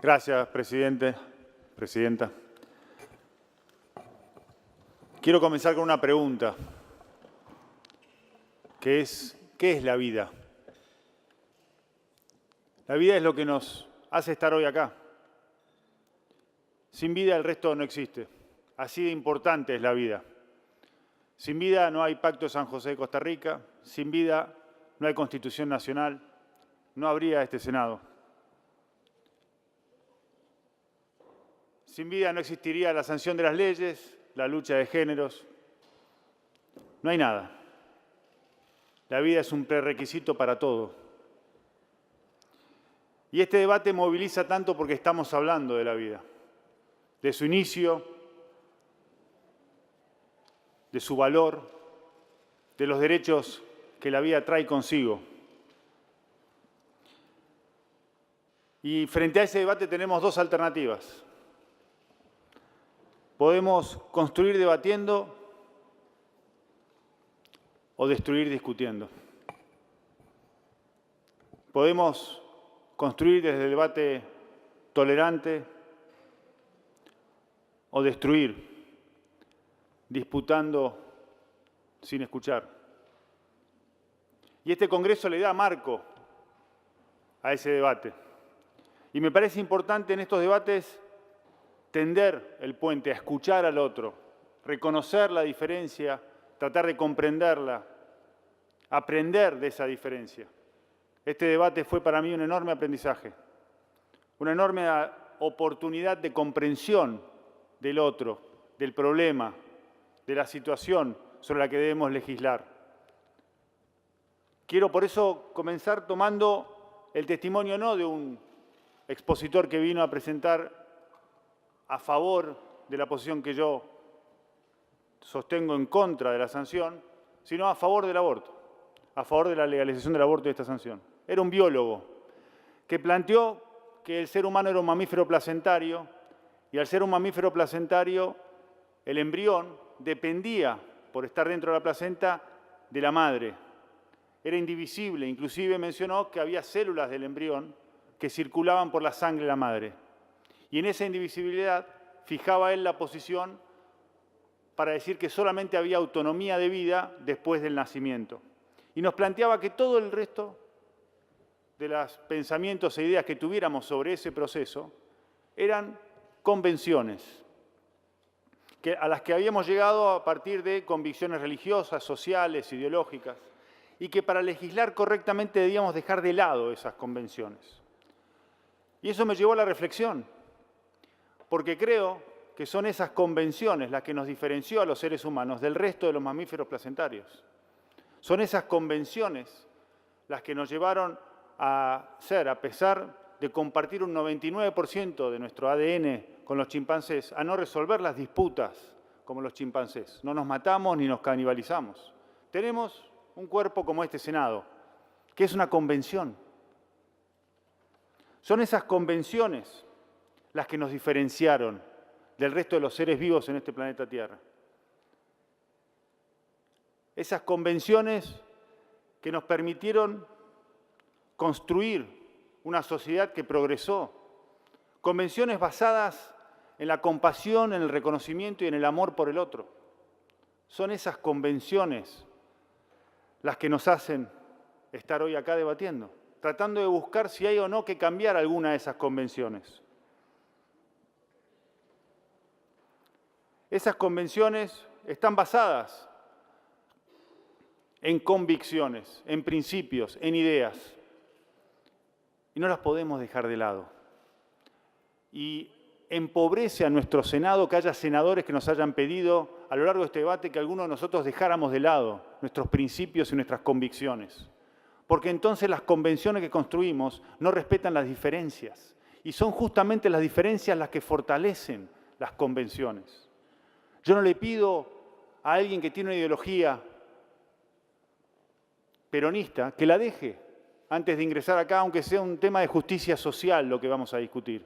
Gracias, presidenta. Quiero comenzar con una pregunta, que es, ¿qué es la vida? La vida es lo que nos hace estar hoy acá. Sin vida el resto no existe. Así de importante es la vida. Sin vida no hay Pacto de San José de Costa Rica, sin vida no hay Constitución Nacional, no habría este Senado. Sin vida no existiría la sanción de las leyes, la lucha de géneros. No hay nada. La vida es un prerequisito para todo. Y este debate moviliza tanto porque estamos hablando de la vida, de su inicio, de su valor, de los derechos que la vida trae consigo. Y frente a ese debate tenemos dos alternativas. Podemos construir debatiendo o destruir discutiendo. Podemos construir desde el debate tolerante o destruir, disputando sin escuchar. Y este Congreso le da marco a ese debate. Y me parece importante en estos debates tender el puente, a escuchar al otro, reconocer la diferencia, tratar de comprenderla, aprender de esa diferencia. Este debate fue para mí un enorme aprendizaje, una enorme oportunidad de comprensión del otro, del problema, de la situación sobre la que debemos legislar. Quiero por eso comenzar tomando el testimonio no de un expositor que vino a presentar a favor de la posición que yo sostengo en contra de la sanción, sino a favor del aborto, a favor de la legalización del aborto y de esta sanción. Era un biólogo que planteó que el ser humano era un mamífero placentario y al ser un mamífero placentario, el embrión dependía, por estar dentro de la placenta, de la madre. Era indivisible, inclusive mencionó que había células del embrión que circulaban por la sangre de la madre. Y en esa indivisibilidad fijaba él la posición para decir que solamente había autonomía de vida después del nacimiento. Y nos planteaba que todo el resto de los pensamientos e ideas que tuviéramos sobre ese proceso eran convenciones, a las que habíamos llegado a partir de convicciones religiosas, sociales, ideológicas, y que para legislar correctamente debíamos dejar de lado esas convenciones. Y eso me llevó a la reflexión, porque creo que son esas convenciones las que nos diferenció a los seres humanos del resto de los mamíferos placentarios. Son esas convenciones las que nos llevaron a ser, a pesar de compartir un 99% de nuestro ADN con los chimpancés, a no resolver las disputas como los chimpancés. No nos matamos ni nos canibalizamos. Tenemos un cuerpo como este Senado, que es una convención. Son esas convenciones las que nos diferenciaron del resto de los seres vivos en este planeta Tierra. Esas convenciones que nos permitieron construir una sociedad que progresó. Convenciones basadas en la compasión, en el reconocimiento y en el amor por el otro. Son esas convenciones las que nos hacen estar hoy acá debatiendo, tratando de buscar si hay o no que cambiar alguna de esas convenciones. Esas convenciones están basadas en convicciones, en principios, en ideas. Y no las podemos dejar de lado. Y empobrece a nuestro Senado que haya senadores que nos hayan pedido a lo largo de este debate que algunos de nosotros dejáramos de lado nuestros principios y nuestras convicciones. Porque entonces las convenciones que construimos no respetan las diferencias. Y son justamente las diferencias las que fortalecen las convenciones. Yo no le pido a alguien que tiene una ideología peronista que la deje antes de ingresar acá, aunque sea un tema de justicia social lo que vamos a discutir.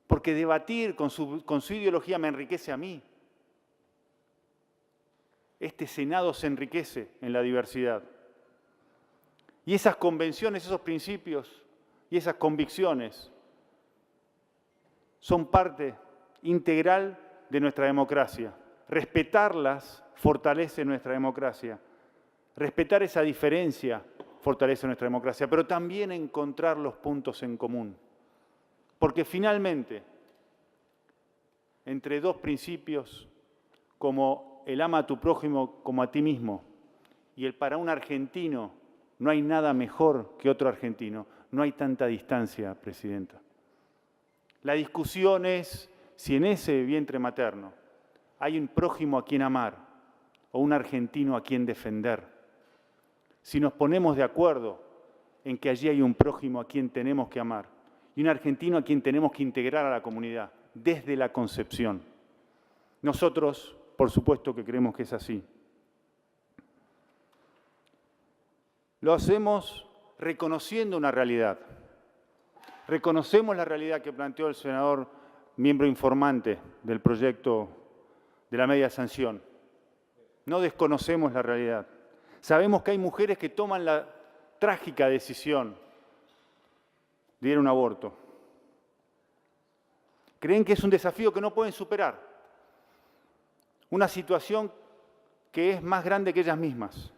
Porque debatir con su ideología me enriquece a mí. Este Senado se enriquece en la diversidad. Y esas convenciones, esos principios y esas convicciones son parte integral de nuestra democracia. Respetarlas fortalece nuestra democracia. Respetar esa diferencia fortalece nuestra democracia, pero también encontrar los puntos en común. Porque finalmente, entre dos principios como el ama a tu prójimo como a ti mismo y el para un argentino no hay nada mejor que otro argentino, no hay tanta distancia, Presidenta. La discusión es si en ese vientre materno hay un prójimo a quien amar o un argentino a quien defender. Si nos ponemos de acuerdo en que allí hay un prójimo a quien tenemos que amar y un argentino a quien tenemos que integrar a la comunidad desde la concepción. Nosotros, por supuesto que creemos que es así. Lo hacemos reconociendo una realidad. Reconocemos la realidad que planteó el senador, miembro informante del proyecto de la media sanción. No desconocemos la realidad. Sabemos que hay mujeres que toman la trágica decisión de ir a un aborto. Creen que es un desafío que no pueden superar. Una situación que es más grande que ellas mismas.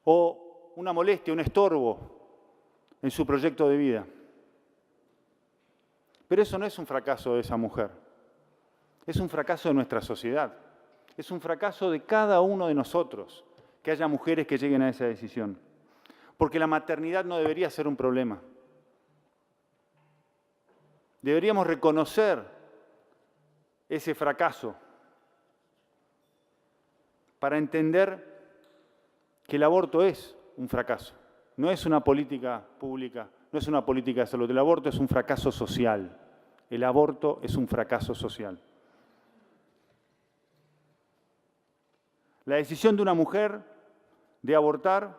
O una molestia, un estorbo en su proyecto de vida. Pero eso no es un fracaso de esa mujer. Es un fracaso de nuestra sociedad. Es un fracaso de cada uno de nosotros que haya mujeres que lleguen a esa decisión. Porque la maternidad no debería ser un problema. Deberíamos reconocer ese fracaso para entender que el aborto es un fracaso. No es una política pública, no es una política de salud. El aborto es un fracaso social. El aborto es un fracaso social. La decisión de una mujer de abortar,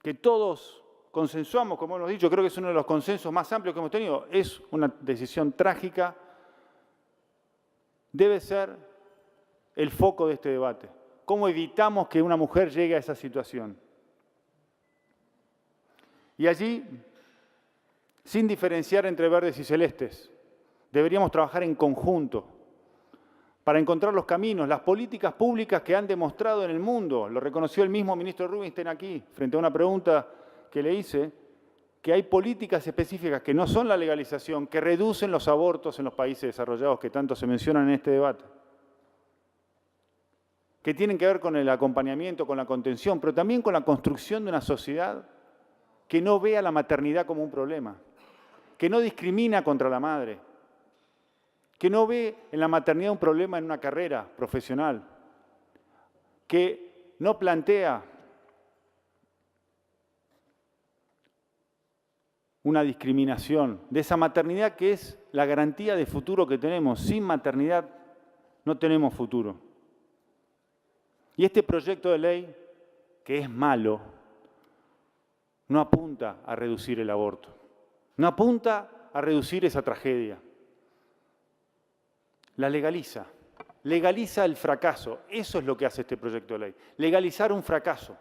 que todos consensuamos, como hemos dicho, creo que es uno de los consensos más amplios que hemos tenido, es una decisión trágica, debe ser el foco de este debate. ¿Cómo evitamos que una mujer llegue a esa situación? Y allí, sin diferenciar entre verdes y celestes, deberíamos trabajar en conjunto para encontrar los caminos, las políticas públicas que han demostrado en el mundo. Lo reconoció el mismo ministro Rubinstein aquí, frente a una pregunta que le hice, que hay políticas específicas que no son la legalización, que reducen los abortos en los países desarrollados que tanto se mencionan en este debate, que tienen que ver con el acompañamiento, con la contención, pero también con la construcción de una sociedad que no vea la maternidad como un problema, que no discrimina contra la madre, que no ve en la maternidad un problema en una carrera profesional, que no plantea una discriminación de esa maternidad que es la garantía de futuro que tenemos. Sin maternidad no tenemos futuro. Y este proyecto de ley, que es malo, no apunta a reducir el aborto, no apunta a reducir esa tragedia. La legaliza, legaliza el fracaso. Eso es lo que hace este proyecto de ley, legalizar un fracaso.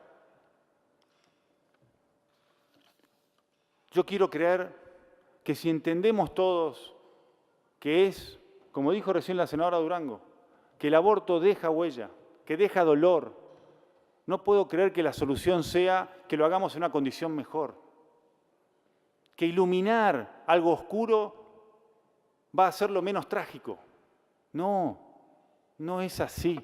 Yo quiero creer que si entendemos todos que es, como dijo recién la senadora Durango, que el aborto deja huella, que deja dolor, no puedo creer que la solución sea que lo hagamos en una condición mejor, que iluminar algo oscuro va a hacerlo menos trágico. No, no es así.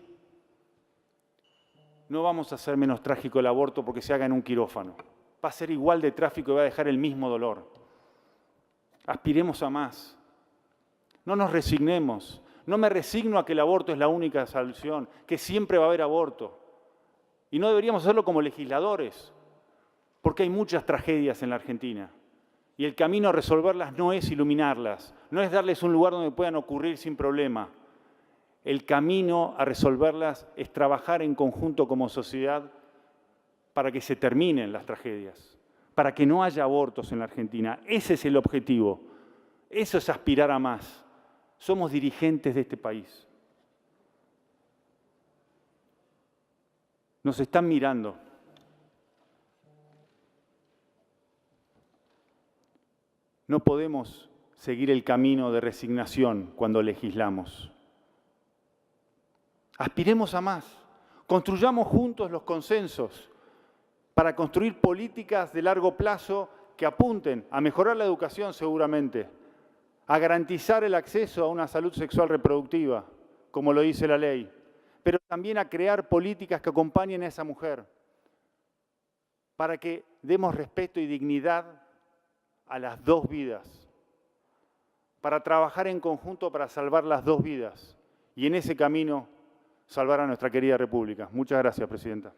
No vamos a hacer menos trágico el aborto porque se haga en un quirófano. Va a ser igual de trágico y va a dejar el mismo dolor. Aspiremos a más. No nos resignemos. No me resigno a que el aborto es la única solución, que siempre va a haber aborto. Y no deberíamos hacerlo como legisladores, porque hay muchas tragedias en la Argentina. Y el camino a resolverlas no es iluminarlas, no es darles un lugar donde puedan ocurrir sin problema. El camino a resolverlas es trabajar en conjunto como sociedad para que se terminen las tragedias, para que no haya abortos en la Argentina. Ese es el objetivo. Eso es aspirar a más. Somos dirigentes de este país. Nos están mirando. No podemos seguir el camino de resignación cuando legislamos. Aspiremos a más. Construyamos juntos los consensos para construir políticas de largo plazo que apunten a mejorar la educación seguramente, a garantizar el acceso a una salud sexual reproductiva, como lo dice la ley, pero también a crear políticas que acompañen a esa mujer, para que demos respeto y dignidad a las dos vidas, para trabajar en conjunto para salvar las dos vidas y en ese camino salvar a nuestra querida República. Muchas gracias, Presidenta.